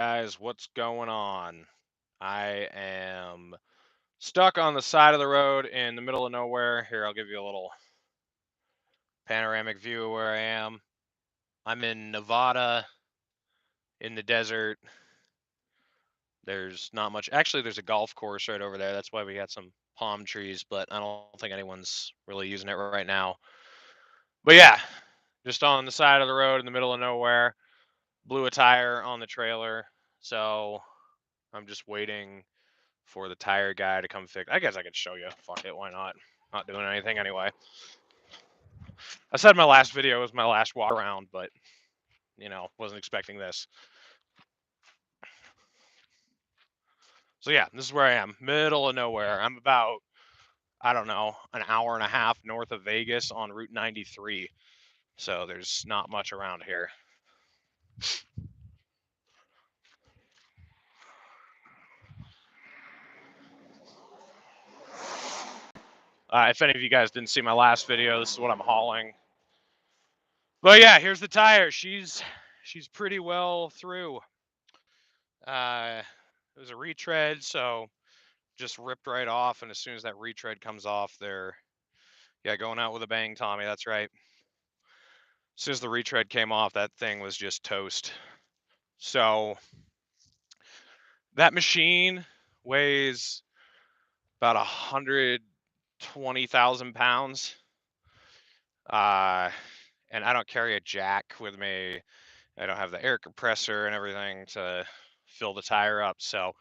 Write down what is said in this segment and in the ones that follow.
Guys, what's going on? I am stuck on the side of the road in the middle of nowhere. Here, I'll give you a little panoramic view of where I am. I'm in Nevada in the desert. There's not much. Actually, there's a golf course right over there. That's why we got some palm trees, but I don't think anyone's really using it right now. But yeah, just on the side of the road in the middle of nowhere. Blew a tire on the trailer. So I'm just waiting for the tire guy to come fix. I guess I could show you. Fuck it, why not? Not doing anything anyway. I said my last video was my last walk around, but wasn't expecting this. So yeah, this is where I am, middle of nowhere. I'm about, I don't know, an hour and a half north of Vegas on Route 93. So there's not much around here. If any of you guys didn't see my last video, this is what I'm hauling. But yeah, here's the tire. She's pretty well through. It was a retread, so just ripped right off. And as soon as that retread comes off, they're going out with a bang, Tommy. That's right. As soon as the retread came off, that thing was just toast. So that machine weighs about 120,000 pounds. And I don't carry a jack with me. I don't have the air compressor and everything to fill the tire up. So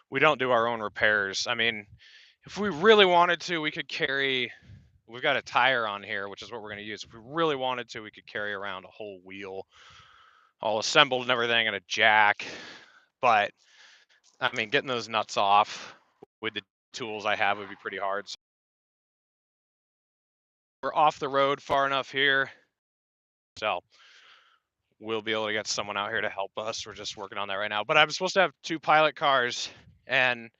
we don't do our own repairs. I mean, if we really wanted to, we could carry, we've got a tire on here, which is what we're going to use. If we really wanted to, we could carry around a whole wheel, all assembled and everything, and a jack. But I mean, getting those nuts off with the tools I have would be pretty hard. So we're off the road far enough here, so we'll be able to get someone out here to help us. We're just working on that right now. But I'm supposed to have 2 pilot cars, and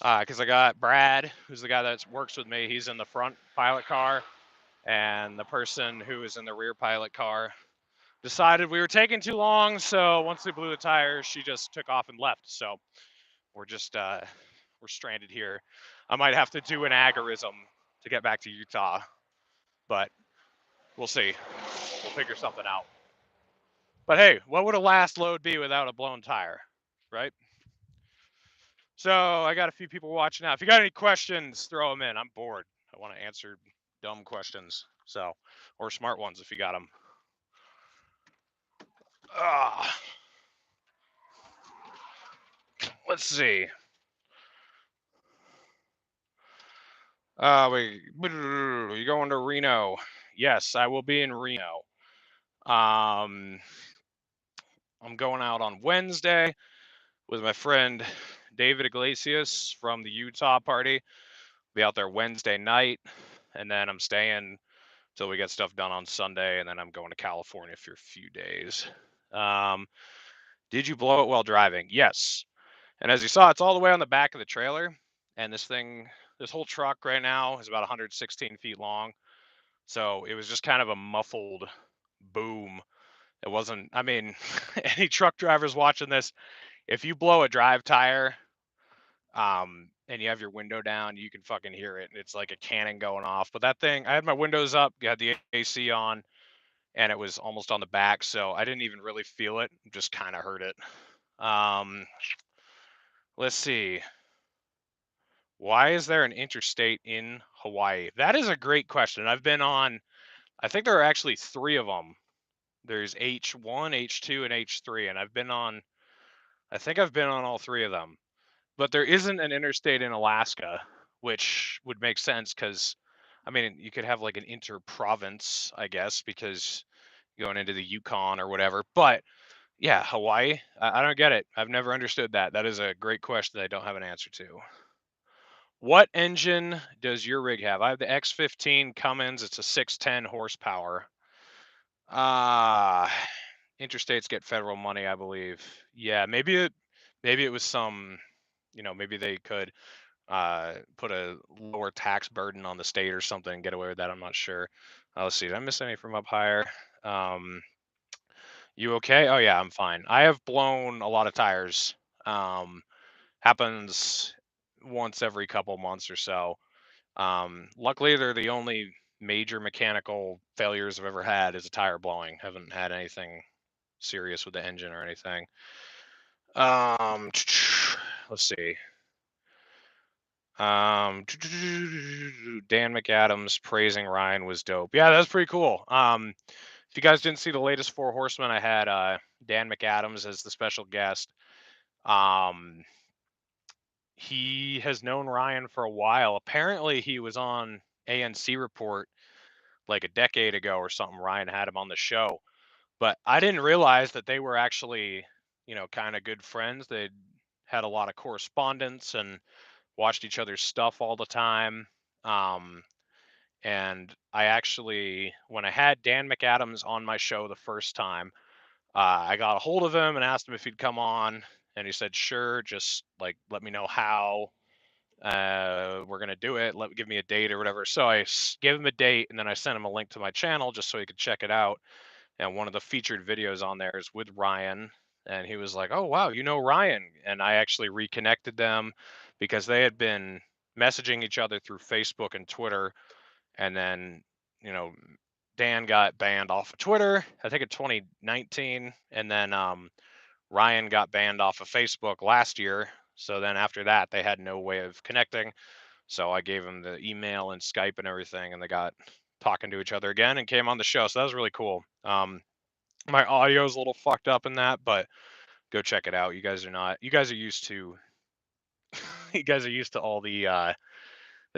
because I got Brad, who's the guy that works with me, he's in the front pilot car, and the person who is in the rear pilot car decided we were taking too long. So once they blew the tires, she just took off and left. So we're just we're stranded here. I might have to do an agorism to get back to Utah, but we'll see. We'll figure something out. But hey, what would a last load be without a blown tire, right? So I got a few people watching now. If you got any questions, throw them in. I'm bored. I want to answer dumb questions, so, or smart ones if you got them. Let's see. You going to Reno? Yes, I will be in Reno. I'm going out on Wednesday with my friend David Iglesias from the Utah party. Be out there Wednesday night, and then I'm staying till we get stuff done on Sunday, and then I'm going to California for a few days. Did you blow it while driving? Yes. And as you saw, it's all the way on the back of the trailer, and this whole truck right now is about 116 feet long. So it was just kind of a muffled boom. It wasn't, I mean, any truck drivers watching this, if you blow a drive tire, and you have your window down, you can fucking hear it. It's like a cannon going off. But that thing, I had my windows up, had the AC on, and it was almost on the back, so I didn't even really feel it. Just kind of heard it. Let's see. Why is there an interstate in Hawaii? That is a great question. I've been on, I think there are actually 3 of them. There's H1, H2, and H3, and I think I've been on all 3 of them. But there isn't an interstate in Alaska, which would make sense because, I mean, you could have like an inter-province, I guess, because going into the Yukon or whatever. But yeah, Hawaii, I don't get it. I've never understood that. That is a great question that I don't have an answer to. What engine does your rig have? I have the X15 Cummins. It's a 610 horsepower. Interstates get federal money, I believe. Yeah, maybe it was some, maybe they could put a lower tax burden on the state or something and get away with that. I'm not sure. Let's see. Did I miss any from up higher? You okay? Oh yeah, I'm fine. I have blown a lot of tires. Um, Happens once every couple months or so. Luckily, they're the only major mechanical failures I've ever had is a tire blowing. Haven't had anything serious with the engine or anything. Um, let's see. Dan McAdams praising Ryan was dope. Yeah, that's pretty cool. If you guys didn't see the latest Four Horsemen, I had Dan McAdams as the special guest. Um, he has known Ryan for a while. Apparently, he was on ANC Report like a decade ago or something. Ryan had him on the show, but I didn't realize that they were actually, kind of good friends. They had a lot of correspondence and watched each other's stuff all the time. Um, and I actually, when I had Dan McAdams on my show the first time, I got a hold of him and asked him if he'd come on, and he said, "Sure, just like let me know how we're gonna do it. Give me a date or whatever." So gave him a date, and then I sent him a link to my channel just so he could check it out. And one of the featured videos on there is with Ryan, and he was like, "Oh wow, you know Ryan?" And I actually reconnected them because they had been messaging each other through Facebook and Twitter, and then you know Dan got banned off of Twitter, I think in 2019, and then Ryan got banned off of Facebook last year. So then after that, they had no way of connecting. So I gave them the email and Skype and everything, and they got talking to each other again and came on the show. So that was really cool. My audio is a little fucked up in that, but go check it out. You guys are not. You guys are used to. You guys are used to all the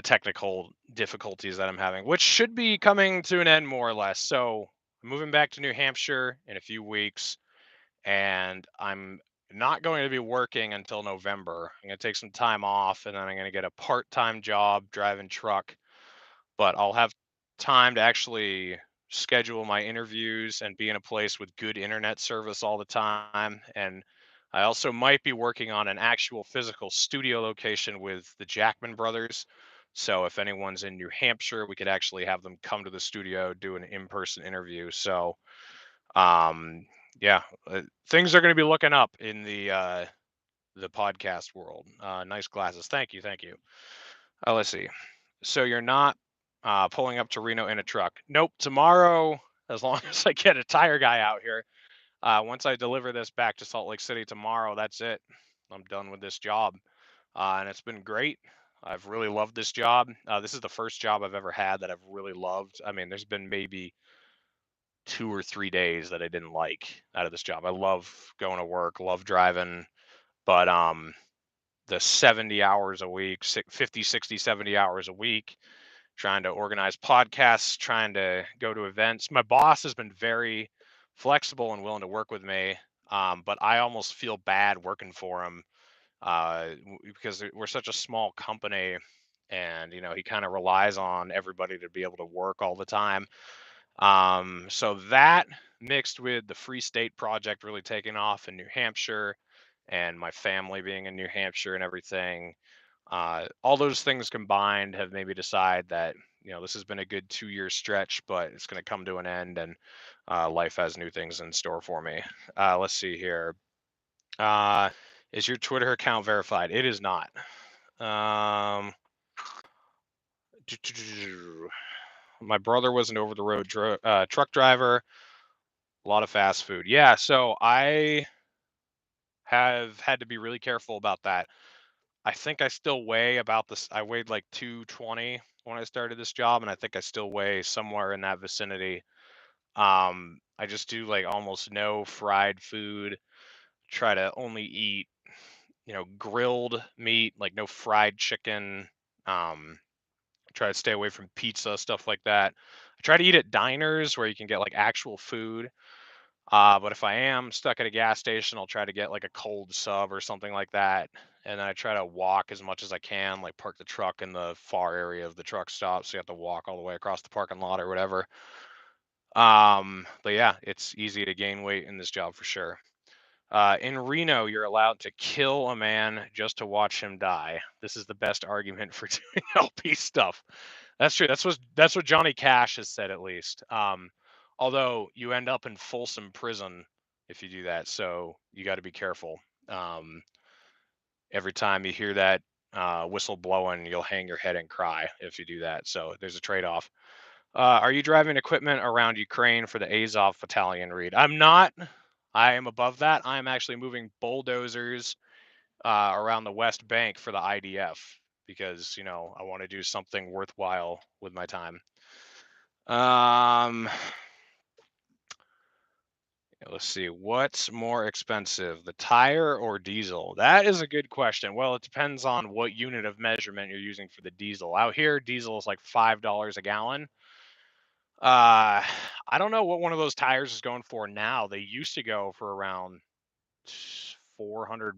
technical difficulties that I'm having, which should be coming to an end more or less. So I'm moving back to New Hampshire in a few weeks, and I'm not going to be working until November. I'm going to take some time off, and then I'm going to get a part-time job driving truck, but I'll have time to actually schedule my interviews and be in a place with good internet service all the time. And I also might be working on an actual physical studio location with the Jackman brothers. So if anyone's in New Hampshire, we could actually have them come to the studio, do an in-person interview. So um yeah, things are going to be looking up in the podcast world. Nice glasses. Thank you. Thank you. Let's see. So you're not pulling up to Reno in a truck? Nope. Tomorrow, as long as I get a tire guy out here, once I deliver this back to Salt Lake City tomorrow, that's it. I'm done with this job. And it's been great. I've really loved this job. This is the first job I've ever had that I've really loved. I mean, there's been maybe 2 or 3 days that I didn't like out of this job. I love going to work, love driving, but the 70 hours a week, 50, 60, 70 hours a week, trying to organize podcasts, trying to go to events. My boss has been very flexible and willing to work with me, but I almost feel bad working for him because we're such a small company, and he kind of relies on everybody to be able to work all the time. So that mixed with the Free State Project really taking off in New Hampshire, and my family being in New Hampshire and everything, all those things combined have made me decide that this has been a good 2 year stretch, but it's going to come to an end, and life has new things in store for me. Let's see here. Uh, is your Twitter account verified? It is not. Um, my brother was an over the road truck driver. A lot of fast food. Yeah, so I have had to be really careful about that. I think I still weigh about this. I weighed like 220 when I started this job, and I think I still weigh somewhere in that vicinity. I just do like almost no fried food. Try to only eat, grilled meat, like no fried chicken. Um, Try to stay away from pizza, stuff like that. I try to eat at diners where you can get like actual food. But if I am stuck at a gas station, I'll try to get like a cold sub or something like that. And then I try to walk as much as I can, like park the truck in the far area of the truck stop. So you have to walk all the way across the parking lot or whatever. But yeah, it's easy to gain weight in this job for sure. In Reno, you're allowed to kill a man just to watch him die. This is the best argument for doing LP stuff. That's true. That's what Johnny Cash has said at least. Although you end up in Folsom Prison if you do that. So you got to be careful. Um, every time you hear that whistle blowing, you'll hang your head and cry if you do that. So there's a trade-off. Are you driving equipment around Ukraine for the Azov Battalion, Reed? I'm not. I am above that. I'm actually moving bulldozers around the West Bank for the IDF because, I want to do something worthwhile with my time. Um, let's see. What's more expensive, the tire or diesel? That is a good question. Well, it depends on what unit of measurement you're using for the diesel. Out here, diesel is like $5 a gallon. Uh, I don't know what one of those tires is going for now. They used to go for around $400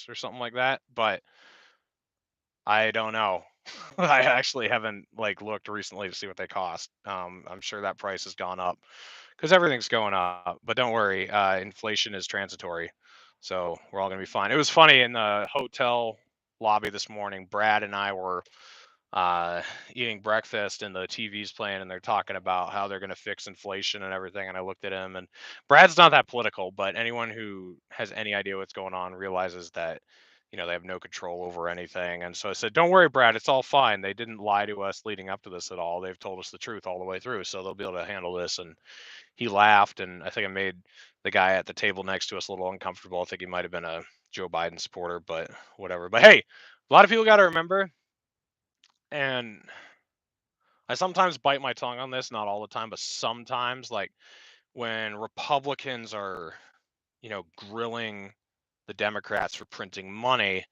or something like that, but I don't know. I actually haven't like looked recently to see what they cost. I'm sure that price has gone up because everything's going up. But don't worry, inflation is transitory, so we're all gonna be fine. It was funny in the hotel lobby this morning. Brad and I were eating breakfast and the TV's playing and they're talking about how they're going to fix inflation and everything. And I looked at him and Brad's not that political, but anyone who has any idea what's going on realizes that, they have no control over anything. And so I said, don't worry, Brad, it's all fine. They didn't lie to us leading up to this at all. They've told us the truth all the way through. So they'll be able to handle this. And he laughed. And I think I made the guy at the table next to us a little uncomfortable. I think he might have been a Joe Biden supporter, but whatever. But hey, a lot of people got to remember, and I sometimes bite my tongue on this, not all the time, but sometimes, like when Republicans are, grilling the Democrats for printing money,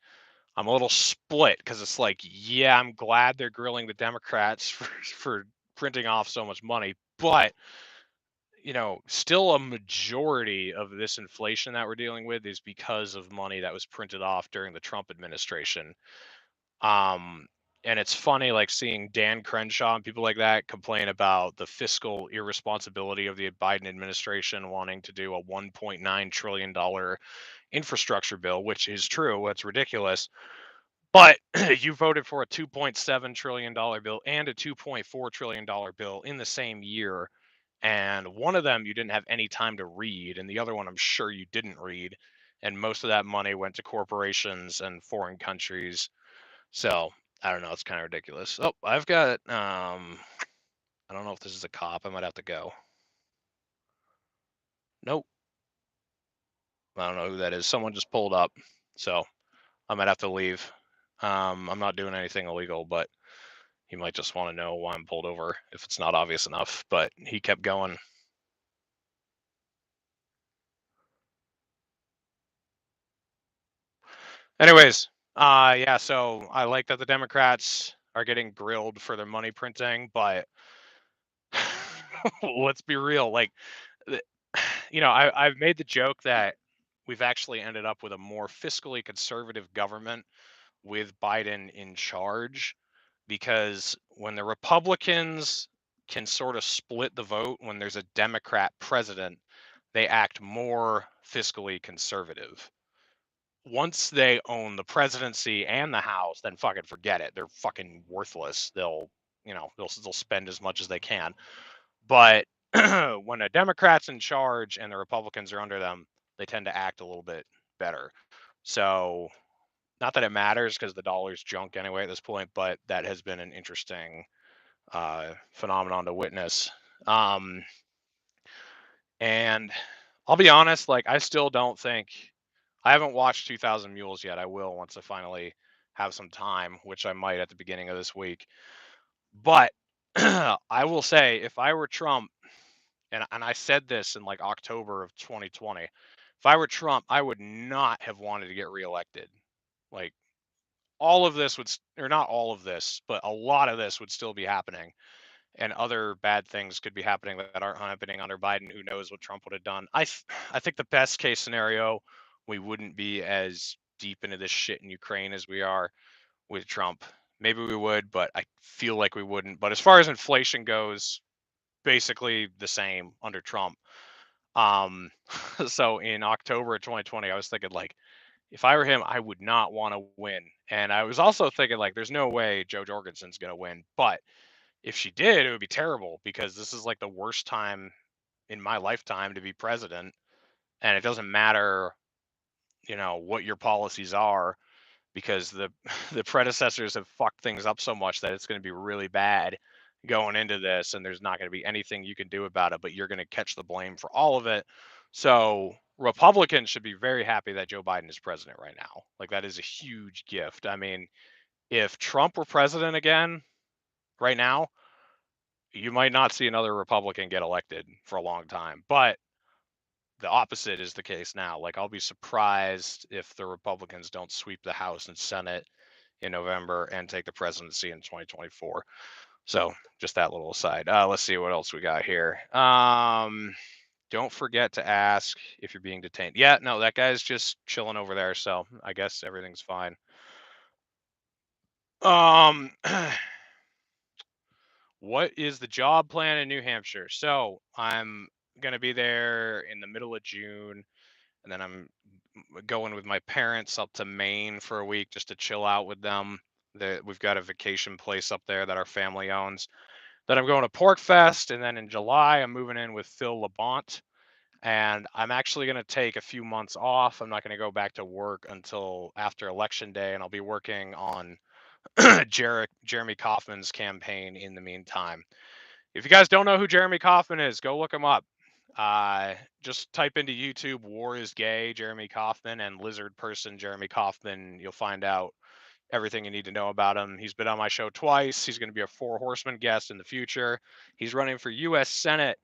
I'm a little split because it's like, yeah, I'm glad they're grilling the Democrats for printing off so much money, but still a majority of this inflation that we're dealing with is because of money that was printed off during the Trump administration. Um, and it's funny, like seeing Dan Crenshaw and people like that complain about the fiscal irresponsibility of the Biden administration wanting to do a $1.9 trillion infrastructure bill, which is true. It's ridiculous. But you voted for a $2.7 trillion bill and a $2.4 trillion bill in the same year. And one of them you didn't have any time to read, and the other one I'm sure you didn't read. And most of that money went to corporations and foreign countries, so I don't know. It's kind of ridiculous. Oh, I've got I don't know if this is a cop. I might have to go. Nope. I don't know who that is. Someone just pulled up, so I might have to leave. I'm not doing anything illegal, but he might just want to know why I'm pulled over if it's not obvious enough. But he kept going. Anyways, yeah. So I like that the Democrats are getting grilled for their money printing, but let's be real. Like, I've made the joke that we've actually ended up with a more fiscally conservative government with Biden in charge, because when the Republicans can sort of split the vote when there's a Democrat president, they act more fiscally conservative. Once they own the presidency and the House, then fucking forget it. They're fucking worthless. They'll spend as much as they can. But when a Democrat's in charge and the Republicans are under them, they tend to act a little bit better. So, not that it matters because the dollar's junk anyway at this point, but that has been an interesting phenomenon to witness. Um, and I'll be honest, like I still don't think I haven't watched 2000 Mules yet. I will once I finally have some time, which I might at the beginning of this week. But I will say, if I were Trump, and I said this in like October of 2020. If I were Trump, I would not have wanted to get reelected. Like all of this or not all of this, but a lot of this would still be happening, and other bad things could be happening that aren't happening under Biden. Who knows what Trump would have done? I think the best case scenario, we wouldn't be as deep into this shit in Ukraine as we are with Trump. Maybe we would, but I feel like we wouldn't. But as far as inflation goes, basically the same under Trump. Um, so in October of 2020, I was thinking like, if I were him, I would not want to win. And I was also thinking like, there's no way Jo Jorgensen's gonna win. But if she did, it would be terrible because this is like the worst time in my lifetime to be president. and it doesn't matter, what your policies are, because the the predecessors have fucked things up so much that it's going to be really bad going into this, and there's not going to be anything you can do about it, but you're going to catch the blame for all of it. So Republicans should be very happy that Joe Biden is president right now. Like, that is a huge gift. I mean, if Trump were president again right now, you might not see another Republican get elected for a long time. But the opposite is the case now. Like, I'll be surprised if the Republicans don't sweep the House and Senate in November and take the presidency in 2024. So just that little aside. Let's see what else we got here. Don't forget to ask if you're being detained. Yeah, no, that guy's just chilling over there, so I guess everything's fine. What is the job plan in New Hampshire? So I'm gonna be there in the middle of June, and then I'm going with my parents up to Maine for a week just to chill out with them. We've got a vacation place up there that our family owns. Then I'm going to Pork Fest, and then in July I'm moving in with Phil Labonte, and I'm actually going to take a few months off. I'm not going to go back to work until after Election Day, and I'll be working on Jeremy Kaufman's campaign in the meantime. If you guys don't know who Jeremy Kaufman is, go look him up. Just type into YouTube "War is Gay" Jeremy Kaufman and "Lizard Person" Jeremy Kaufman. You'll find out everything you need to know about him. He's been on my show twice. He's going to be a Four Horsemen guest in the future. He's running for U.S. Senate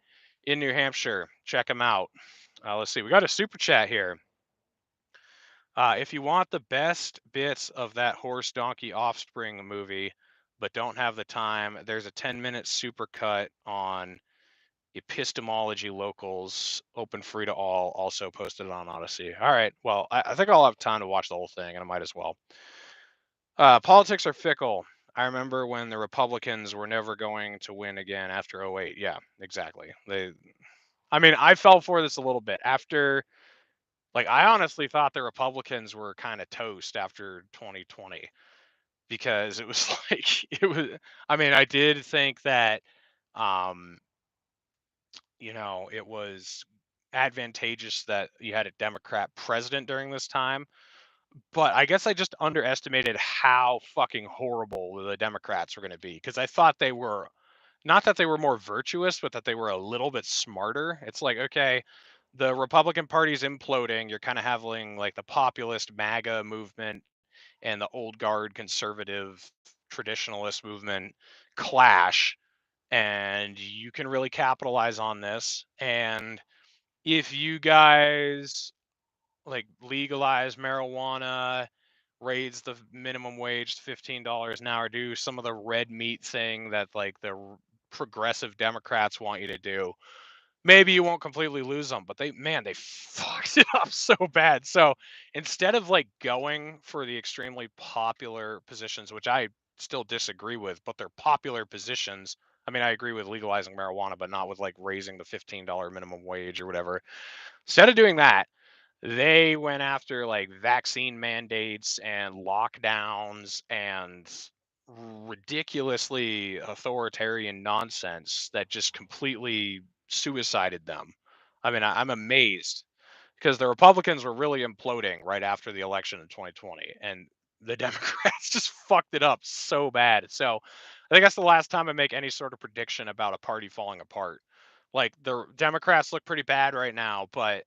in New Hampshire. Check him out. Let's see. We got a super chat here. If you want the best bits of that Horse Donkey Offspring movie, but don't have the time, there's a 10-minute super cut on Epistemology Locals, open free to all, also posted on Odyssey. All right. Well, I think I'll have time to watch the whole thing, and I might as well. Politics are fickle. I remember when the Republicans were never going to win again after 08. Yeah, exactly. I fell for this a little bit after, like, I honestly thought the Republicans were kind of toast after 2020, because it was like, I did think that, um, it was advantageous that you had a Democrat president during this time. But I guess I just underestimated how fucking horrible the Democrats were going to be, because I thought they were, not that they were more virtuous, but that they were a little bit smarter. It's like, okay, the Republican Party's imploding. You're kind of having like the populist MAGA movement and the old guard conservative traditionalist movement clash, and you can really capitalize on this. And if you guys like legalize marijuana, raise the minimum wage to $15 an hour, do some of the red meat thing that like the progressive Democrats want you to do, maybe you won't completely lose them. But they fucked it up so bad. So instead of like going for the extremely popular positions, which I still disagree with, but they're popular positions. I agree with legalizing marijuana, but not with like raising the $15 minimum wage or whatever. Instead of doing that, they went after like vaccine mandates and lockdowns and ridiculously authoritarian nonsense that just completely suicided them. I'm amazed, because the Republicans were really imploding right after the election in 2020, and the Democrats just fucked it up so bad. So I think that's the last time I make any sort of prediction about a party falling apart. Like, the Democrats look pretty bad right now, but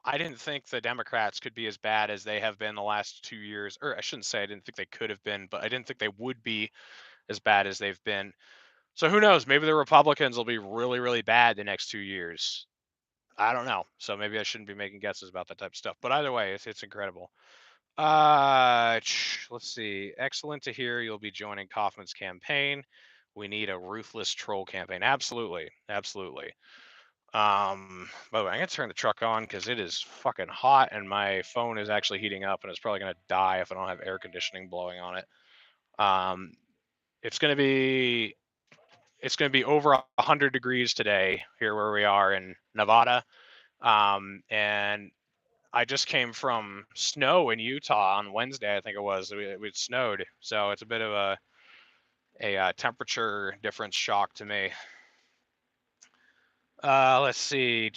I didn't think the Democrats could be as bad as they have been the last 2 years. Or I shouldn't say I didn't think they could have been, but I didn't think they would be as bad as they've been. So who knows? Maybe the Republicans will be really, really bad the next 2 years. I don't know. So maybe I shouldn't be making guesses about that type of stuff. But either way, it's incredible. Let's see. Excellent to hear you'll be joining Kaufman's campaign. We need a ruthless troll campaign. Absolutely, absolutely. By the way, I'm gonna turn the truck on because it is fucking hot, and my phone is actually heating up, and it's probably gonna die if I don't have air conditioning blowing on it. Um, it's gonna be over 100 degrees today here where we are in Nevada. And I just came from snow in Utah on Wednesday, I think it was. It snowed, so it's a bit of a temperature difference shock to me. Let's see.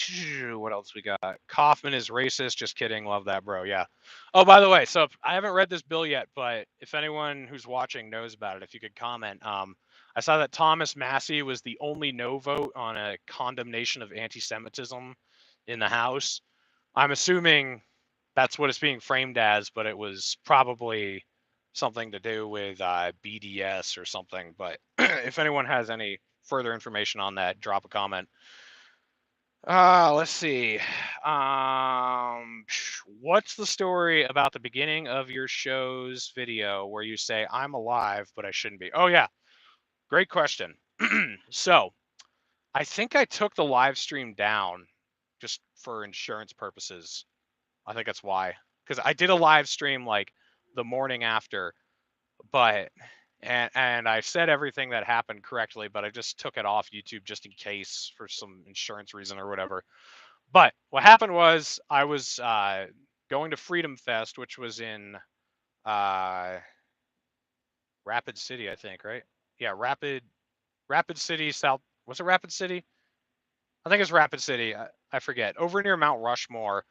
What else we got? Kaufman is racist. Just kidding. Love that, bro. Yeah. Oh, by the way, so I haven't read this bill yet, but if anyone who's watching knows about it, if you could comment. I saw that Thomas Massey was the only no vote on a condemnation of anti-Semitism in the House. I'm assuming that's what it's being framed as, but it was probably something to do with BDS or something. But if anyone has any further information on that, drop a comment. Let's see. What's the story about the beginning of your show's video where you say I'm alive but I shouldn't be? Oh yeah, great question. So, I think I took the live stream down just for insurance purposes. I think that's why. Because I did a live stream like the morning after, but and I said everything that happened correctly, but I just took it off YouTube just in case for some insurance reason or whatever. But what happened was I was going to Freedom Fest, which was in uh, Rapid City, I think, right? Yeah, Rapid City, South. Was it Rapid City? I think it's Rapid City. I forget. Over near Mount Rushmore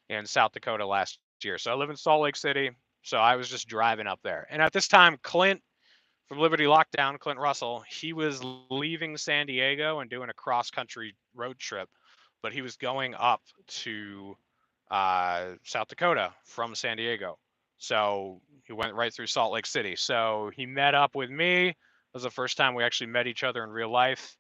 in South Dakota last year. So I live in Salt Lake City. So I was just driving up there. And at this time, Clint from Liberty Lockdown, Clint Russell, he was leaving San Diego and doing a cross country road trip, but he was going up to South Dakota from San Diego. So he went right through Salt Lake City. So he met up with me. It was the first time we actually met each other in real life.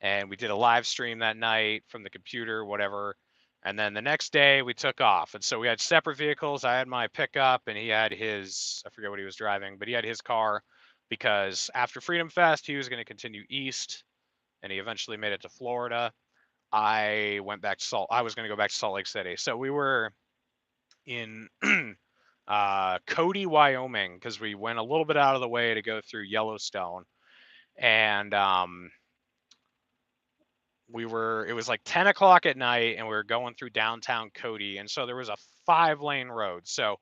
And we did a live stream that night from the computer, whatever. And then the next day we took off. And so we had separate vehicles. I had my pickup and he had his, I forget what he was driving, but he had his car because after Freedom Fest, he was going to continue east and he eventually made it to Florida. I went back to I was going to go back to Salt Lake City. So we were in Cody, Wyoming, because we went a little bit out of the way to go through Yellowstone. And it was like 10 o'clock at night and we were going through downtown Cody. And so there was a 5-lane road. So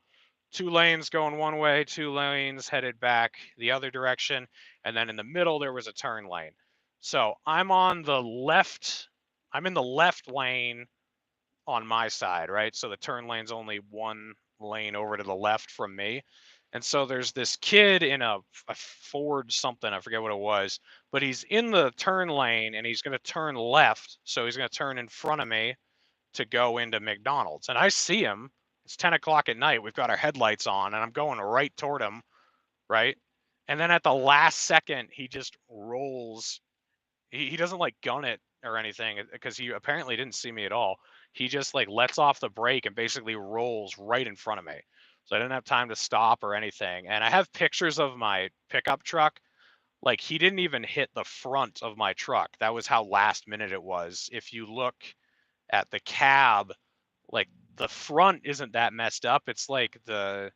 2 lanes going one way, 2 lanes headed back the other direction. And then in the middle, there was a turn lane. So I'm in the left lane on my side, right? So the turn lane's only 1 lane over to the left from me. And so there's this kid in a Ford something, I forget what it was, but he's in the turn lane and he's going to turn left. So he's going to turn in front of me to go into McDonald's. And I see him. It's 10 o'clock at night. We've got our headlights on and I'm going right toward him, right? And then at the last second, he just rolls. He doesn't like gun it or anything because he apparently didn't see me at all. He just like lets off the brake and basically rolls right in front of me. So I didn't have time to stop or anything. And I have pictures of my pickup truck. Like he didn't even hit the front of my truck. That was how last minute it was. If you look at the cab, like the front isn't that messed up. It's like the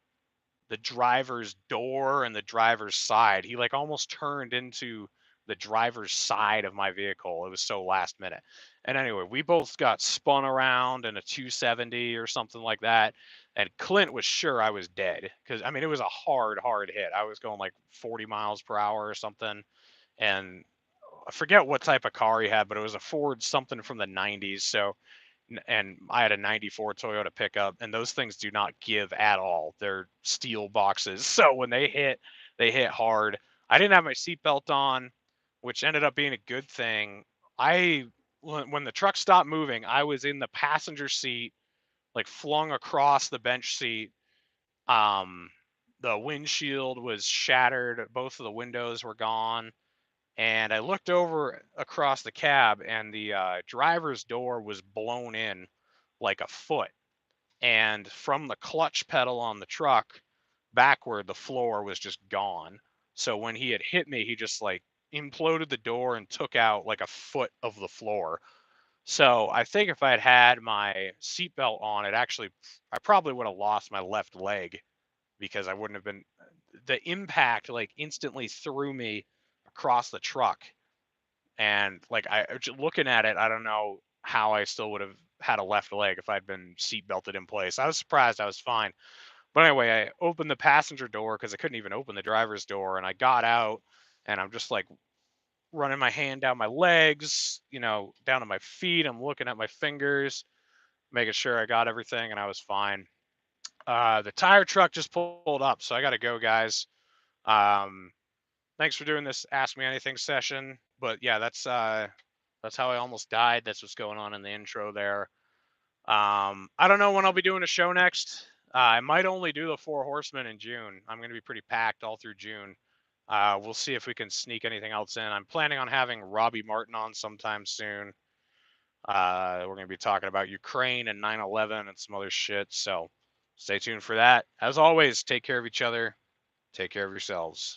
driver's door and the driver's side. He like almost turned into the driver's side of my vehicle. It was so last minute. And anyway, we both got spun around in a 270 or something like that. And Clint was sure I was dead because I mean, it was a hard hit. I was going like 40 miles per hour or something. And I forget what type of car he had, but it was a Ford something from the 90s. So and I had a 94 Toyota pickup, and those things do not give at all. They're steel boxes. So when they hit hard. I didn't have my seatbelt on, which ended up being a good thing. When the truck stopped moving, I was in the passenger seat, like flung across the bench seat. Um, the windshield was shattered. Both of the windows were gone. And I looked over across the cab, and the driver's door was blown in like a foot. And from the clutch pedal on the truck backward, the floor was just gone. So when he had hit me, he just like imploded the door and took out like a foot of the floor. So I think if I had had my seatbelt on, I probably would have lost my left leg because I wouldn't have been, the impact like instantly threw me across the truck. And like just looking at it, I don't know how I still would have had a left leg if I'd been seat belted in place. I was surprised I was fine. But anyway, I opened the passenger door because I couldn't even open the driver's door, and I got out, and I'm just like running my hand down my legs, down to my feet. I'm looking at my fingers, making sure I got everything, and I was fine. The tire truck just pulled up, so I got to go, guys. Um, Thanks for doing this Ask Me Anything session. But yeah, that's how I almost died. That's what's going on in the intro there. I don't know when I'll be doing a show next. I might only do the Four Horsemen in June. I'm going to be pretty packed all through June. We'll see if we can sneak anything else in. I'm planning on having Robbie Martin on sometime soon. We're going to be talking about Ukraine and 9/11 and some other shit. So stay tuned for that. As always, take care of each other. Take care of yourselves.